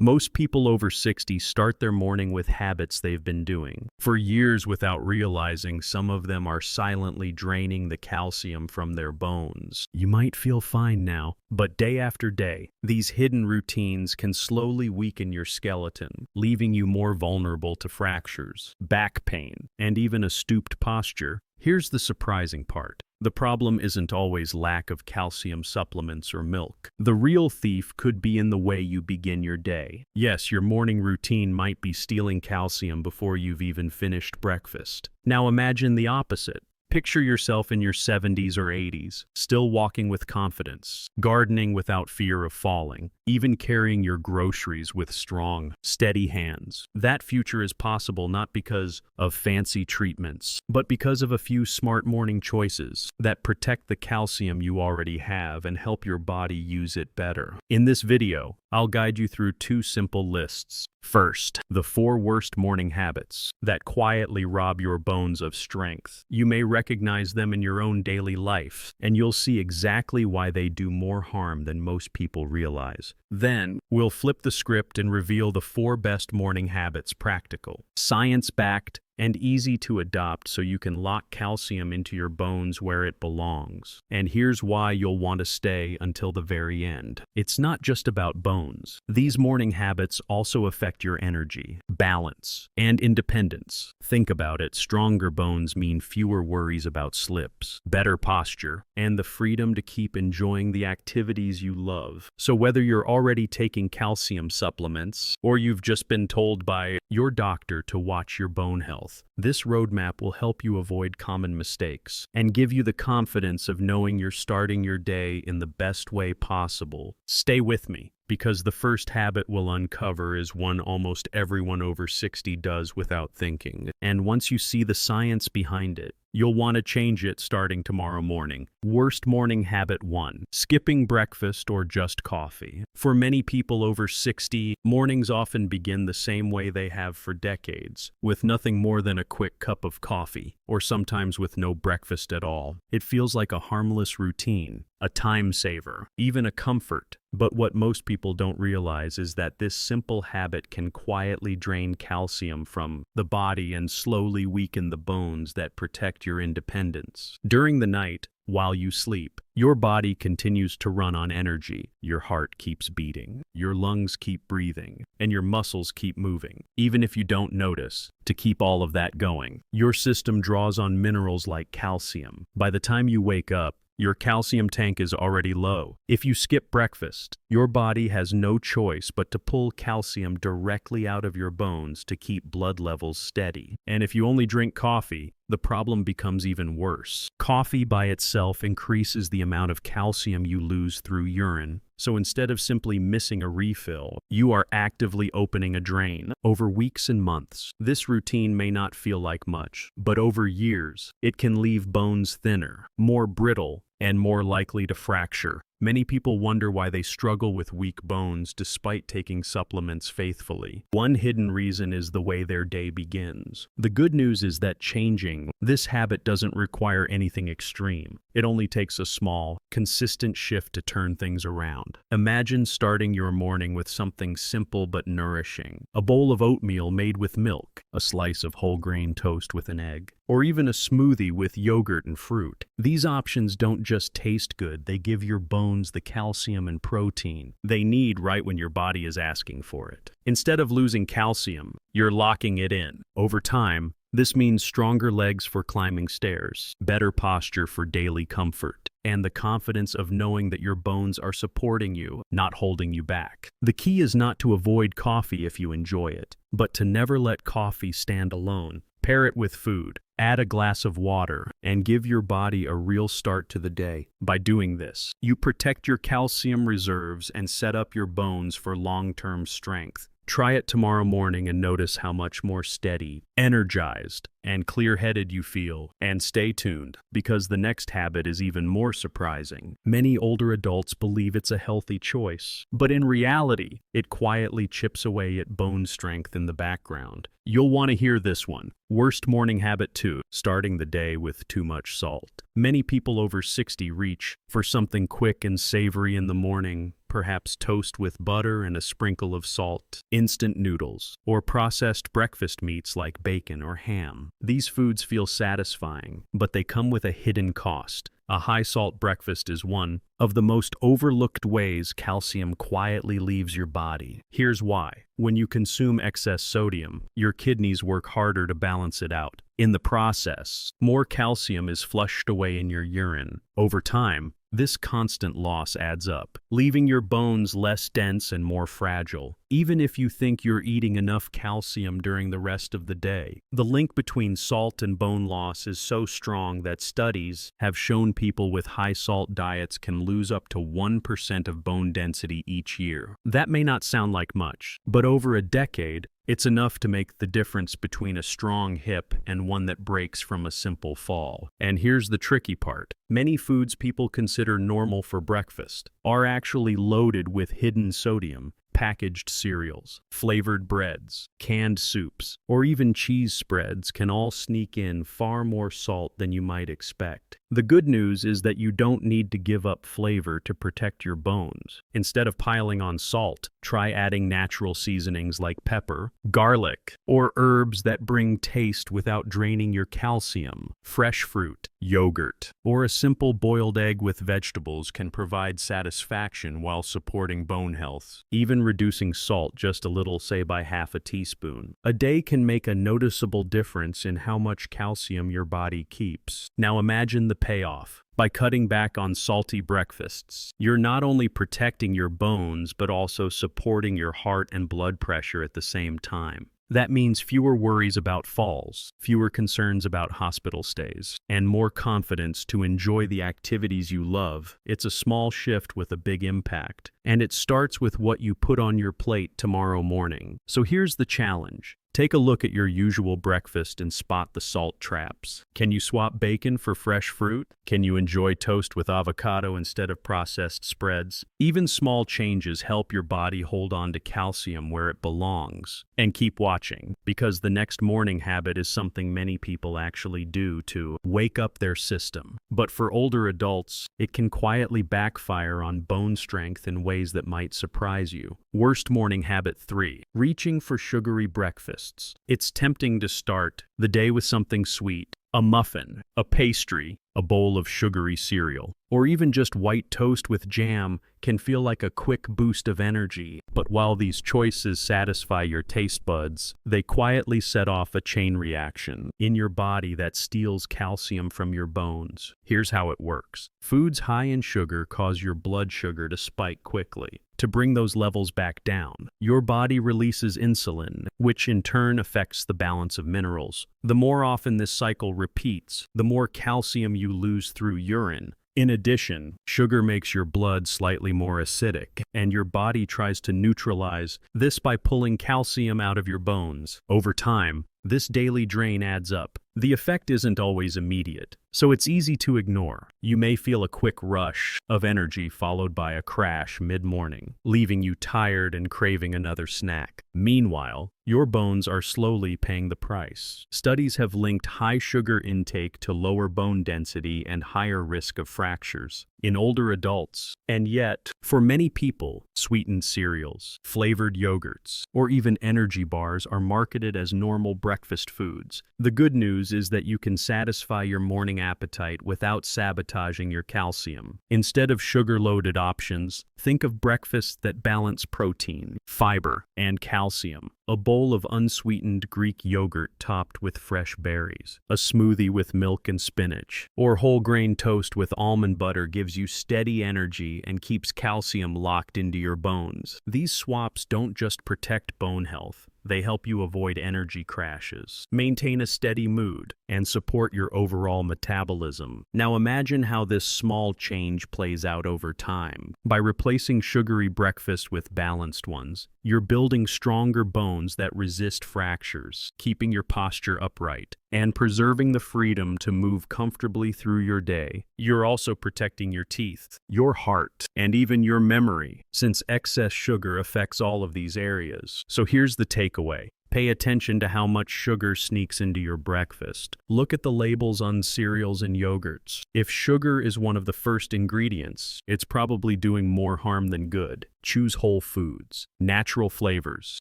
Most people over 60 start their morning with habits they've been doing for years without realizing some of them are silently draining the calcium from their bones. You might feel fine now, but day after day, these hidden routines can slowly weaken your skeleton, leaving you more vulnerable to fractures, back pain, and even a stooped posture. Here's the surprising part. The problem isn't always lack of calcium supplements or milk. The real thief could be in the way you begin your day. Yes, your morning routine might be stealing calcium before you've even finished breakfast. Now imagine the opposite. Picture yourself in your 70s or 80s, still walking with confidence, gardening without fear of falling, even carrying your groceries with strong, steady hands. That future is possible not because of fancy treatments, but because of a few smart morning choices that protect the calcium you already have and help your body use it better. In this video, I'll guide you through two simple lists. First, the 4 worst morning habits that quietly rob your bones of strength. You may recognize them in your own daily life, and you'll see exactly why they do more harm than most people realize. Then, we'll flip the script and reveal the 4 best morning habits, practical, science-backed, and easy to adopt so you can lock calcium into your bones where it belongs. And here's why you'll want to stay until the very end. It's not just about bones. These morning habits also affect your energy, balance, and independence. Think about it. Stronger bones mean fewer worries about slips, better posture, and the freedom to keep enjoying the activities you love. So whether you're already taking calcium supplements or you've just been told by your doctor to watch your bone health, this roadmap will help you avoid common mistakes and give you the confidence of knowing you're starting your day in the best way possible. Stay with me, because the first habit we'll uncover is one almost everyone over 60 does without thinking. And once you see the science behind it, you'll want to change it starting tomorrow morning. Worst morning habit 1. Skipping breakfast or just coffee. For many people over 60, mornings often begin the same way they have for decades, with nothing more than a quick cup of coffee, or sometimes with no breakfast at all. It feels like a harmless routine, a time saver, even a comfort. But what most people don't realize is that this simple habit can quietly drain calcium from the body and slowly weaken the bones that protect your independence. During the night, while you sleep, your body continues to run on energy. Your heart keeps beating, your lungs keep breathing, and your muscles keep moving, even if you don't notice. To keep all of that going, your system draws on minerals like calcium. By the time you wake up, your calcium tank is already low. If you skip breakfast, your body has no choice but to pull calcium directly out of your bones to keep blood levels steady. And if you only drink coffee, the problem becomes even worse. Coffee by itself increases the amount of calcium you lose through urine. So instead of simply missing a refill, you are actively opening a drain. Over weeks and months, this routine may not feel like much, but over years, it can leave bones thinner, more brittle, and more likely to fracture. Many people wonder why they struggle with weak bones despite taking supplements faithfully. One hidden reason is the way their day begins. The good news is that changing this habit doesn't require anything extreme. It only takes a small, consistent shift to turn things around. Imagine starting your morning with something simple but nourishing. A bowl of oatmeal made with milk, a slice of whole grain toast with an egg, or even a smoothie with yogurt and fruit. These options don't just taste good, they give your bones the calcium and protein they need right when your body is asking for it. Instead of losing calcium, you're locking it in. Over time, this means stronger legs for climbing stairs, better posture for daily comfort, and the confidence of knowing that your bones are supporting you, not holding you back. The key is not to avoid coffee if you enjoy it, but to never let coffee stand alone. Pair it with food, add a glass of water, and give your body a real start to the day. By doing this, you protect your calcium reserves and set up your bones for long-term strength. Try it tomorrow morning and notice how much more steady, energized, and clear-headed you feel. And stay tuned, because the next habit is even more surprising. Many older adults believe it's a healthy choice, but in reality, it quietly chips away at bone strength in the background. You'll want to hear this one. Worst morning habit 2, starting the day with too much salt. Many people over 60 reach for something quick and savory in the morning, perhaps toast with butter and a sprinkle of salt, instant noodles, or processed breakfast meats like bacon or ham. These foods feel satisfying, but they come with a hidden cost. A high-salt breakfast is one of the most overlooked ways calcium quietly leaves your body. Here's why. When you consume excess sodium, your kidneys work harder to balance it out. In the process, more calcium is flushed away in your urine. Over time, this constant loss adds up, leaving your bones less dense and more fragile, even if you think you're eating enough calcium during the rest of the day. The link between salt and bone loss is so strong that studies have shown people with high-salt diets can lose up to 1% of bone density each year. That may not sound like much, but over a decade, it's enough to make the difference between a strong hip and one that breaks from a simple fall. And here's the tricky part. Many foods people consider normal for breakfast are actually loaded with hidden sodium. Packaged cereals, flavored breads, canned soups, or even cheese spreads can all sneak in far more salt than you might expect. The good news is that you don't need to give up flavor to protect your bones. Instead of piling on salt, try adding natural seasonings like pepper, garlic, or herbs that bring taste without draining your calcium. Fresh fruit, yogurt, or a simple boiled egg with vegetables can provide satisfaction while supporting bone health. Even reducing salt just a little, say by half a teaspoon a day, can make a noticeable difference in how much calcium your body keeps. Now imagine the payoff. By cutting back on salty breakfasts, you're not only protecting your bones but also supporting your heart and blood pressure at the same time. That means fewer worries about falls, fewer concerns about hospital stays, and more confidence to enjoy the activities you love. It's a small shift with a big impact, and it starts with what you put on your plate tomorrow morning. So here's the challenge. Take a look at your usual breakfast and spot the salt traps. Can you swap bacon for fresh fruit? Can you enjoy toast with avocado instead of processed spreads? Even small changes help your body hold on to calcium where it belongs. And keep watching, because the next morning habit is something many people actually do to wake up their system. But for older adults, it can quietly backfire on bone strength in ways that might surprise you. Worst morning habit 3. Reaching for sugary breakfasts. It's tempting to start the day with something sweet, a muffin, a pastry, a bowl of sugary cereal, or even just white toast with jam can feel like a quick boost of energy. But while these choices satisfy your taste buds, they quietly set off a chain reaction in your body that steals calcium from your bones. Here's how it works. Foods high in sugar cause your blood sugar to spike quickly. To bring those levels back down, your body releases insulin, which in turn affects the balance of minerals. The more often this cycle repeats, the more calcium you lose through urine. In addition, sugar makes your blood slightly more acidic, and your body tries to neutralize this by pulling calcium out of your bones. Over time, this daily drain adds up. The effect isn't always immediate, so it's easy to ignore. You may feel a quick rush of energy followed by a crash mid-morning, leaving you tired and craving another snack. Meanwhile, your bones are slowly paying the price. Studies have linked high sugar intake to lower bone density and higher risk of fractures in older adults. And yet, for many people, sweetened cereals, flavored yogurts, or even energy bars are marketed as normal breakfast foods. The good news is that you can satisfy your morning appetite without sabotaging your calcium. Instead of sugar-loaded options, think of breakfasts that balance protein, fiber, and calcium. A bowl of unsweetened Greek yogurt topped with fresh berries, a smoothie with milk and spinach, or whole grain toast with almond butter gives you steady energy and keeps calcium locked into your bones. These swaps don't just protect bone health, they help you avoid energy crashes, maintain a steady mood, and support your overall metabolism. Now imagine how this small change plays out over time. By replacing sugary breakfast with balanced ones, you're building stronger bones that resist fractures, keeping your posture upright, and preserving the freedom to move comfortably through your day. You're also protecting your teeth, your heart, and even your memory, since excess sugar affects all of these areas. So here's the takeaway. Pay attention to how much sugar sneaks into your breakfast. Look at the labels on cereals and yogurts. If sugar is one of the first ingredients, it's probably doing more harm than good. Choose whole foods, natural flavors,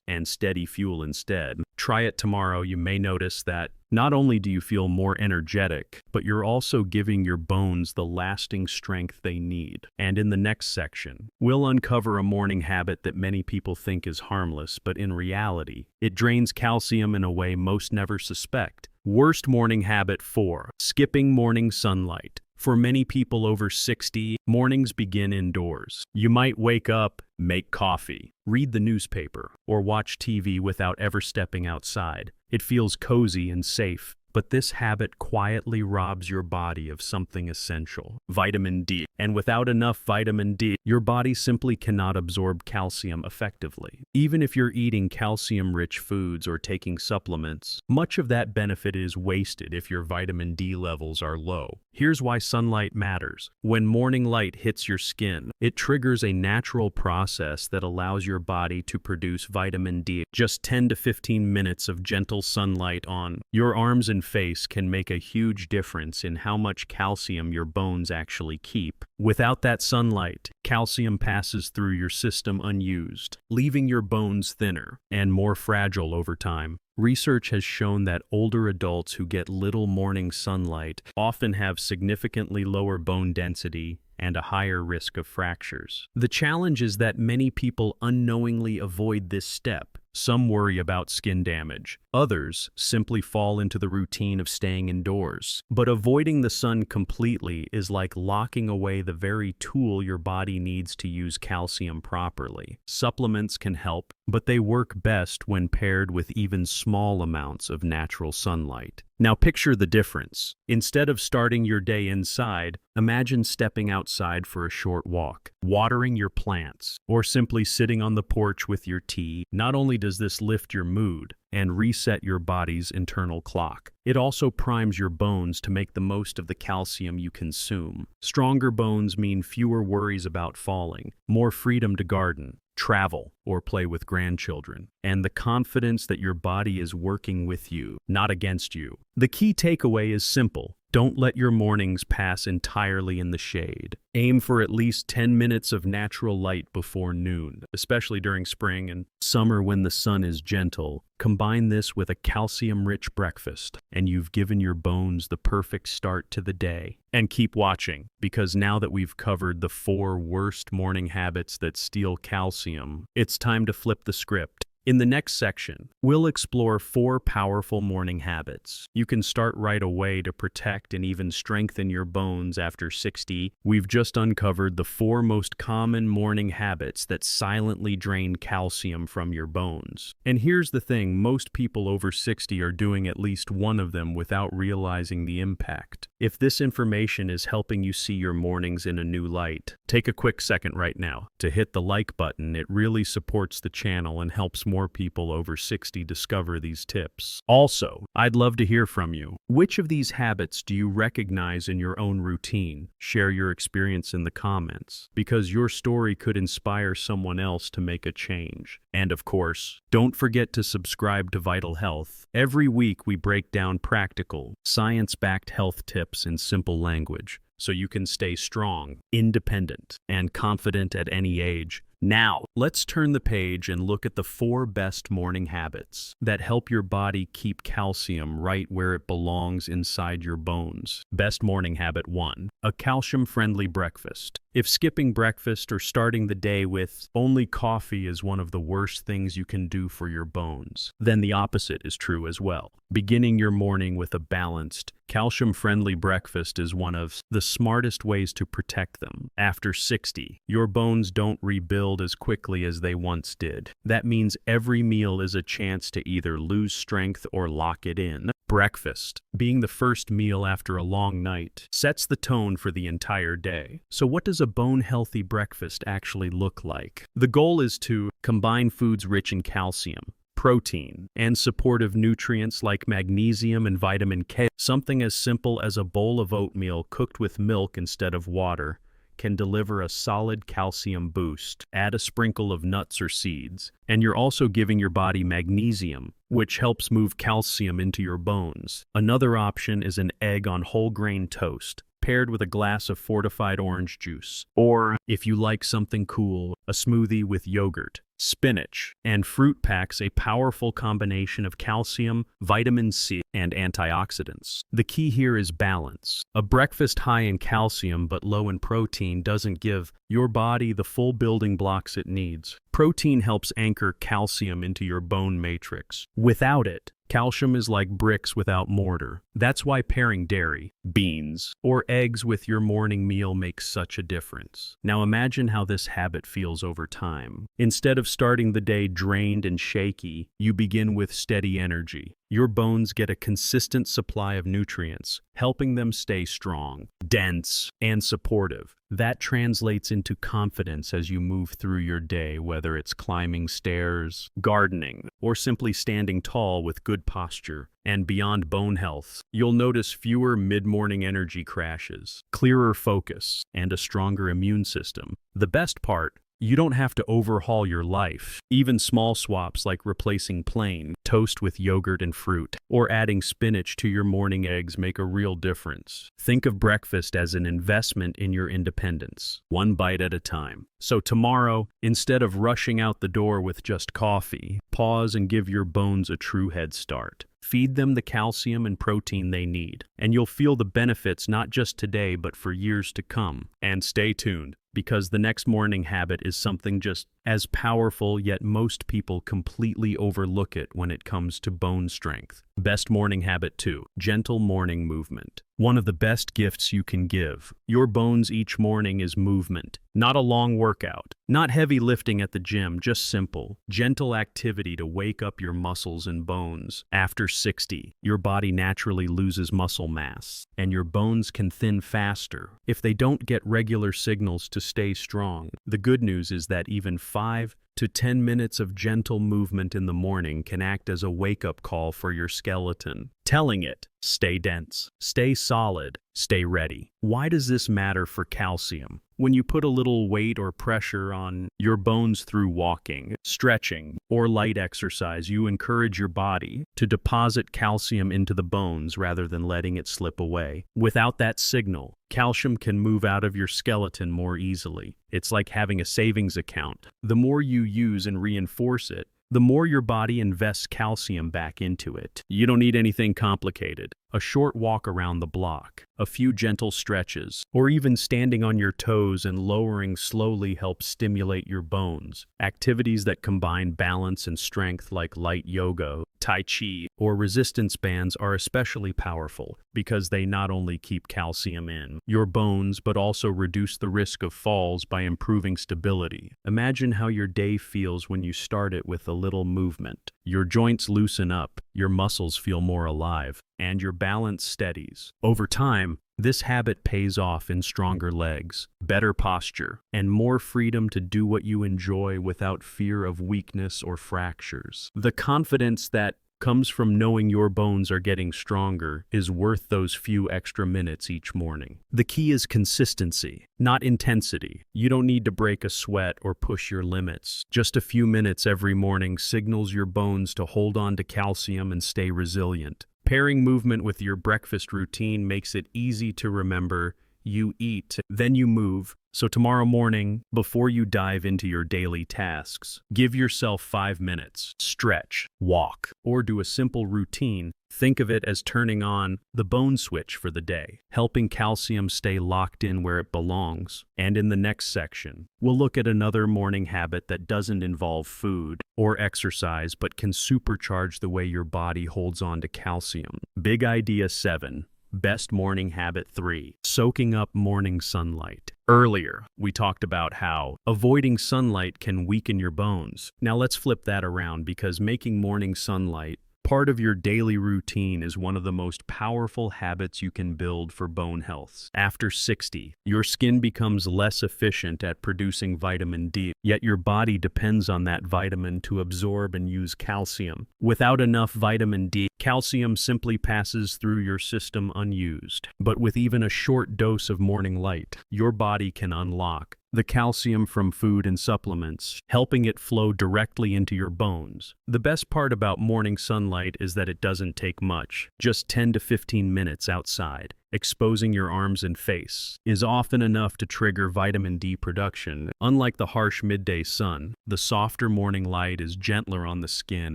and steady fuel instead. Try it tomorrow. You may notice that not only do you feel more energetic, but you're also giving your bones the lasting strength they need. And in the next section, we'll uncover a morning habit that many people think is harmless, but in reality, it drains calcium in a way most never suspect. Worst morning habit 4. Skipping morning sunlight. For many people over 60, mornings begin indoors. You might wake up, make coffee, read the newspaper, or watch TV without ever stepping outside. It feels cozy and safe, but this habit quietly robs your body of something essential, vitamin D. And without enough vitamin D, your body simply cannot absorb calcium effectively. Even if you're eating calcium-rich foods or taking supplements, much of that benefit is wasted if your vitamin D levels are low. Here's why sunlight matters. When morning light hits your skin, it triggers a natural process that allows your body to produce vitamin D. Just 10 to 15 minutes of gentle sunlight on your arms and face can make a huge difference in how much calcium your bones actually keep. Without that sunlight, calcium passes through your system unused, leaving your bones thinner and more fragile over time. Research has shown that older adults who get little morning sunlight often have significantly lower bone density and a higher risk of fractures. The challenge is that many people unknowingly avoid this step. Some worry about skin damage. Others simply fall into the routine of staying indoors. But avoiding the sun completely is like locking away the very tool your body needs to use calcium properly. Supplements can help, but they work best when paired with even small amounts of natural sunlight. Now picture the difference. Instead of starting your day inside, imagine stepping outside for a short walk, watering your plants, or simply sitting on the porch with your tea. Not only does this lift your mood and reset your body's internal clock, it also primes your bones to make the most of the calcium you consume. Stronger bones mean fewer worries about falling, more freedom to garden, travel, or play with grandchildren, and the confidence that your body is working with you, not against you. The key takeaway is simple. Don't let your mornings pass entirely in the shade. Aim for at least 10 minutes of natural light before noon, especially during spring and summer when the sun is gentle. Combine this with a calcium-rich breakfast, and you've given your bones the perfect start to the day. And keep watching, because now that we've covered the 4 worst morning habits that steal calcium, it's time to flip the script. In the next section, we'll explore 4 powerful morning habits you can start right away to protect and even strengthen your bones after 60. We've just uncovered the 4 most common morning habits that silently drain calcium from your bones. And here's the thing, most people over 60 are doing at least one of them without realizing the impact. If this information is helping you see your mornings in a new light, take a quick second right now to hit the like button. It really supports the channel and helps more people over 60 discover these tips. Also, I'd love to hear from you. Which of these habits do you recognize in your own routine? Share your experience in the comments, because your story could inspire someone else to make a change. And of course, don't forget to subscribe to Vital Health. Every week we break down practical, science-backed health tips in simple language, so you can stay strong, independent, and confident at any age. Now, let's turn the page and look at the 4 best morning habits that help your body keep calcium right where it belongs inside your bones. Best morning habit 1. A calcium-friendly breakfast. If skipping breakfast or starting the day with only coffee is one of the worst things you can do for your bones, then the opposite is true as well. Beginning your morning with a balanced, calcium-friendly breakfast is one of the smartest ways to protect them. After 60, your bones don't rebuild as quickly as they once did. That means every meal is a chance to either lose strength or lock it in. Breakfast, being the first meal after a long night, sets the tone for the entire day. So what does a bone-healthy breakfast actually look like? The goal is to combine foods rich in calcium, protein, and supportive nutrients like magnesium and vitamin K. Something as simple as a bowl of oatmeal cooked with milk instead of water can deliver a solid calcium boost. Add a sprinkle of nuts or seeds, and you're also giving your body magnesium, which helps move calcium into your bones. Another option is an egg on whole grain toast, paired with a glass of fortified orange juice. Or, if you like something cool, a smoothie with yogurt. Spinach and fruit packs a powerful combination of calcium, vitamin C, and antioxidants. The key here is balance. A breakfast high in calcium but low in protein doesn't give your body the full building blocks it needs. Protein helps anchor calcium into your bone matrix. Without it, calcium is like bricks without mortar. That's why pairing dairy, beans, or eggs with your morning meal makes such a difference. Now imagine how this habit feels over time. Instead of starting the day drained and shaky, you begin with steady energy. Your bones get a consistent supply of nutrients, helping them stay strong, dense, and supportive. That translates into confidence as you move through your day, whether it's climbing stairs, gardening, or simply standing tall with good posture. And beyond bone health, you'll notice fewer mid-morning energy crashes, clearer focus, and a stronger immune system. The best part, you don't have to overhaul your life. Even small swaps like replacing plain toast with yogurt and fruit, or adding spinach to your morning eggs make a real difference. Think of breakfast as an investment in your independence, one bite at a time. So tomorrow, instead of rushing out the door with just coffee, pause and give your bones a true head start. Feed them the calcium and protein they need, and you'll feel the benefits not just today but for years to come. And stay tuned, because the next morning habit is something just as powerful, yet most people completely overlook it when it comes to bone strength. Best morning habit 2, gentle morning movement. One of the best gifts you can give your bones each morning is movement. Not a long workout, not heavy lifting at the gym, just simple, gentle activity to wake up your muscles and bones. After 60, your body naturally loses muscle mass, and your bones can thin faster if they don't get regular signals to stay strong. The good news is that even 5 to 10 minutes of gentle movement in the morning can act as a wake-up call for your skeleton, telling it, stay dense, stay solid, stay ready. Why does this matter for calcium? When you put a little weight or pressure on your bones through walking, stretching, or light exercise, you encourage your body to deposit calcium into the bones rather than letting it slip away. Without that signal, calcium can move out of your skeleton more easily. It's like having a savings account. The more you use and reinforce it, the more your body invests calcium back into it. You don't need anything complicated. A short walk around the block, a few gentle stretches, or even standing on your toes and lowering slowly helps stimulate your bones. Activities that combine balance and strength like light yoga, tai chi, or resistance bands are especially powerful because they not only keep calcium in your bones but also reduce the risk of falls by improving stability. Imagine how your day feels when you start it with a little movement. Your joints loosen up, your muscles feel more alive, and your balance steadies. Over time, this habit pays off in stronger legs, better posture, and more freedom to do what you enjoy without fear of weakness or fractures. The confidence that comes from knowing your bones are getting stronger is worth those few extra minutes each morning. The key is consistency, not intensity. You don't need to break a sweat or push your limits. Just a few minutes every morning signals your bones to hold on to calcium and stay resilient. Pairing movement with your breakfast routine makes it easy to remember. You eat, then you move. So tomorrow morning, before you dive into your daily tasks, give yourself 5 minutes. Stretch, walk, or do a simple routine. Think of it as turning on the bone switch for the day, helping calcium stay locked in where it belongs. And in the next section, we'll look at another morning habit that doesn't involve food or exercise but can supercharge the way your body holds on to calcium. Big Idea 7. Best morning habit 3. Soaking up morning sunlight. Earlier, we talked about how avoiding sunlight can weaken your bones. Now let's flip that around, because making morning sunlight part of your daily routine is one of the most powerful habits you can build for bone health. After 60, your skin becomes less efficient at producing vitamin D, yet your body depends on that vitamin to absorb and use calcium. Without enough vitamin D, Calcium simply passes through your system unused. But with even a short dose of morning light, your body can unlock the calcium from food and supplements, helping it flow directly into your bones. The best part about morning sunlight is that it doesn't take much, just 10 to 15 minutes outside. Exposing your arms and face is often enough to trigger vitamin D production. Unlike the harsh midday sun, the softer morning light is gentler on the skin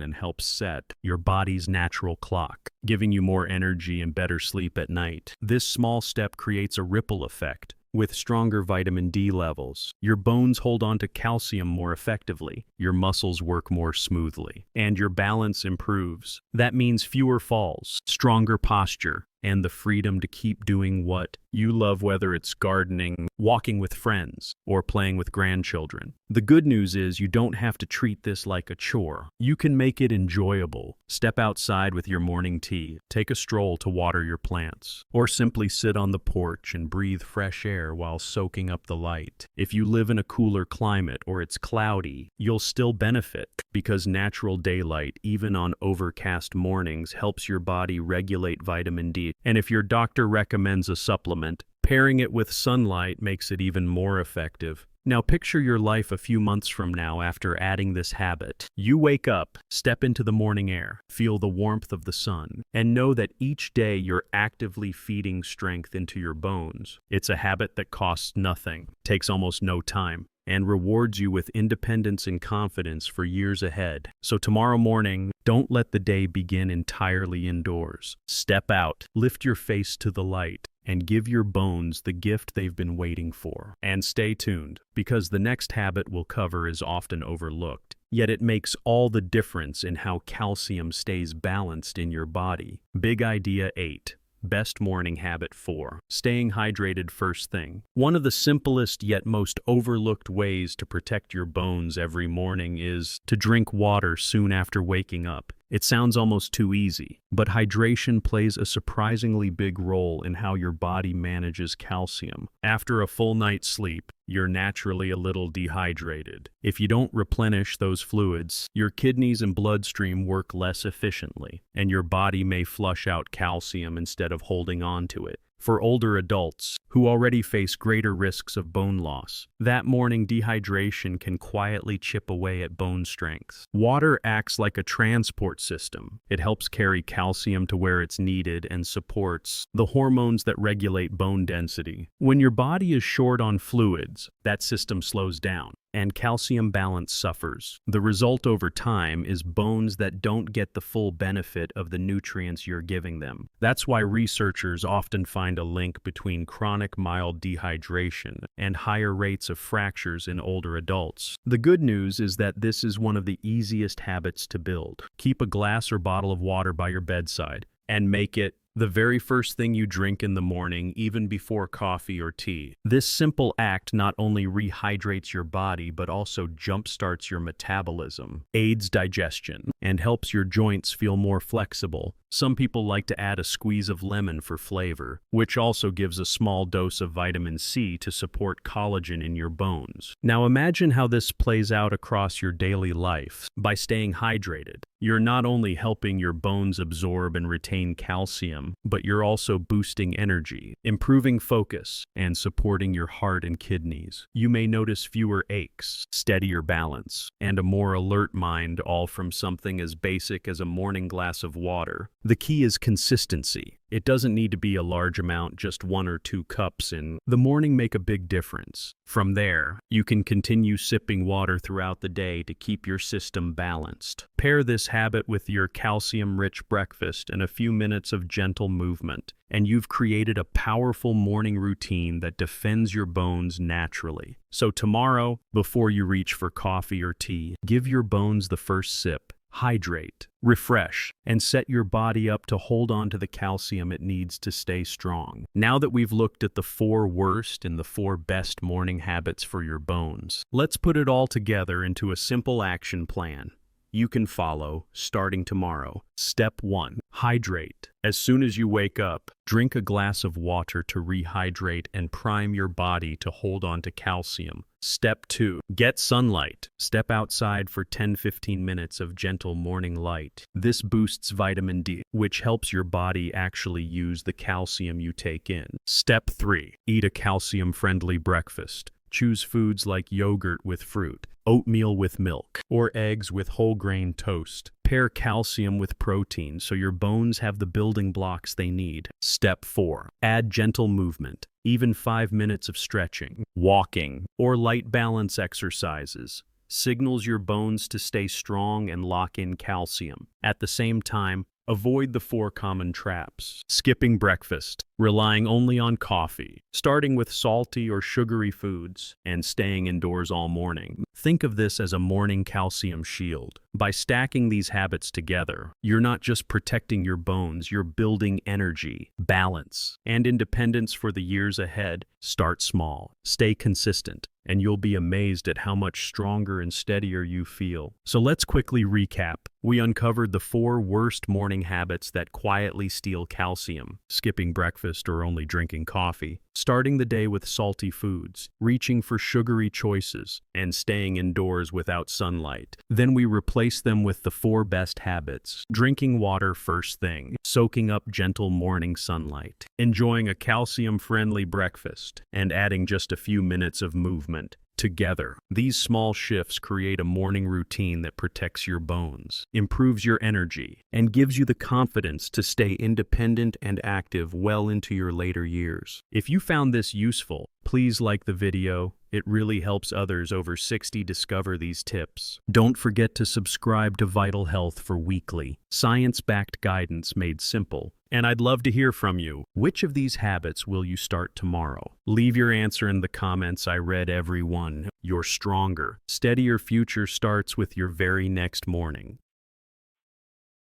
and helps set your body's natural clock, giving you more energy and better sleep at night. This small step creates a ripple effect. With stronger vitamin D levels, your bones hold on to calcium more effectively, your muscles work more smoothly, and your balance improves. That means fewer falls, stronger posture, and the freedom to keep doing what you love, whether it's gardening, walking with friends, or playing with grandchildren. The good news is you don't have to treat this like a chore. You can make it enjoyable. Step outside with your morning tea, take a stroll to water your plants, or simply sit on the porch and breathe fresh air while soaking up the light. If you live in a cooler climate or it's cloudy, you'll still benefit because natural daylight, even on overcast mornings, helps your body regulate vitamin D. And if your doctor recommends a supplement, pairing it with sunlight makes it even more effective. Now picture your life a few months from now after adding this habit. You wake up, step into the morning air, feel the warmth of the sun, and know that each day you're actively feeding strength into your bones. It's a habit that costs nothing, takes almost no time, and rewards you with independence and confidence for years ahead. So tomorrow morning, don't let the day begin entirely indoors. Step out, lift your face to the light, and give your bones the gift they've been waiting for. And stay tuned, because the next habit we'll cover is often overlooked. Yet it makes all the difference in how calcium stays balanced in your body. Big Idea 8. Best morning habit 4. Staying hydrated first thing. One of the simplest yet most overlooked ways to protect your bones every morning is to drink water soon after waking up. It sounds almost too easy, but hydration plays a surprisingly big role in how your body manages calcium. After a full night's sleep, you're naturally a little dehydrated. If you don't replenish those fluids, your kidneys and bloodstream work less efficiently, and your body may flush out calcium instead of holding on to it. For older adults who already face greater risks of bone loss, that morning dehydration can quietly chip away at bone strength. Water acts like a transport system. It helps carry calcium to where it's needed and supports the hormones that regulate bone density. When your body is short on fluids, that system slows down, and calcium balance suffers. The result over time is bones that don't get the full benefit of the nutrients you're giving them. That's why researchers often find a link between chronic mild dehydration and higher rates of fractures in older adults. The good news is that this is one of the easiest habits to build. Keep a glass or bottle of water by your bedside and make it the very first thing you drink in the morning, even before coffee or tea. This simple act not only rehydrates your body, but also jumpstarts your metabolism, aids digestion, and helps your joints feel more flexible. Some people like to add a squeeze of lemon for flavor, which also gives a small dose of vitamin C to support collagen in your bones. Now imagine how this plays out across your daily life. By staying hydrated, you're not only helping your bones absorb and retain calcium, but you're also boosting energy, improving focus, and supporting your heart and kidneys. You may notice fewer aches, steadier balance, and a more alert mind, all from something as basic as a morning glass of water. The key is consistency. It doesn't need to be a large amount, just 1 or 2 cups in the morning make a big difference. From there, you can continue sipping water throughout the day to keep your system balanced. Pair this habit with your calcium-rich breakfast and a few minutes of gentle movement, and you've created a powerful morning routine that defends your bones naturally. So tomorrow, before you reach for coffee or tea, give your bones the first sip. Hydrate, refresh, and set your body up to hold on to the calcium it needs to stay strong. Now that we've looked at the 4 worst and the 4 best morning habits for your bones, let's put it all together into a simple action plan you can follow starting tomorrow. Step 1. Hydrate. As soon as you wake up, drink a glass of water to rehydrate and prime your body to hold on to calcium. Step 2. Get sunlight. Step outside for 10-15 minutes of gentle morning light. This boosts vitamin D, which helps your body actually use the calcium you take in. Step 3. Eat a calcium-friendly breakfast. Choose foods like yogurt with fruit, oatmeal with milk, or eggs with whole grain toast. Pair calcium with protein so your bones have the building blocks they need. Step 4. Add gentle movement. Even 5 minutes of stretching, walking, or light balance exercises signals your bones to stay strong and lock in calcium. At the same time, avoid the 4 common traps. Skipping breakfast, relying only on coffee, starting with salty or sugary foods, and staying indoors all morning. Think of this as a morning calcium shield. By stacking these habits together, you're not just protecting your bones, you're building energy, balance, and independence for the years ahead. Start small, stay consistent, and you'll be amazed at how much stronger and steadier you feel. So let's quickly recap. We uncovered the 4 worst morning habits that quietly steal calcium: skipping breakfast or only drinking coffee, starting the day with salty foods, reaching for sugary choices, and staying indoors without sunlight. Then we replaced them with the 4 best habits: drinking water first thing, soaking up gentle morning sunlight, enjoying a calcium-friendly breakfast, and adding just a few minutes of movement. Together, these small shifts create a morning routine that protects your bones, improves your energy, and gives you the confidence to stay independent and active well into your later years. If you found this useful, please like the video. It really helps others over 60 discover these tips. Don't forget to subscribe to Vital Health for weekly, science-backed guidance made simple. And I'd love to hear from you. Which of these habits will you start tomorrow? Leave your answer in the comments. I read every one. Your stronger, steadier future starts with your very next morning.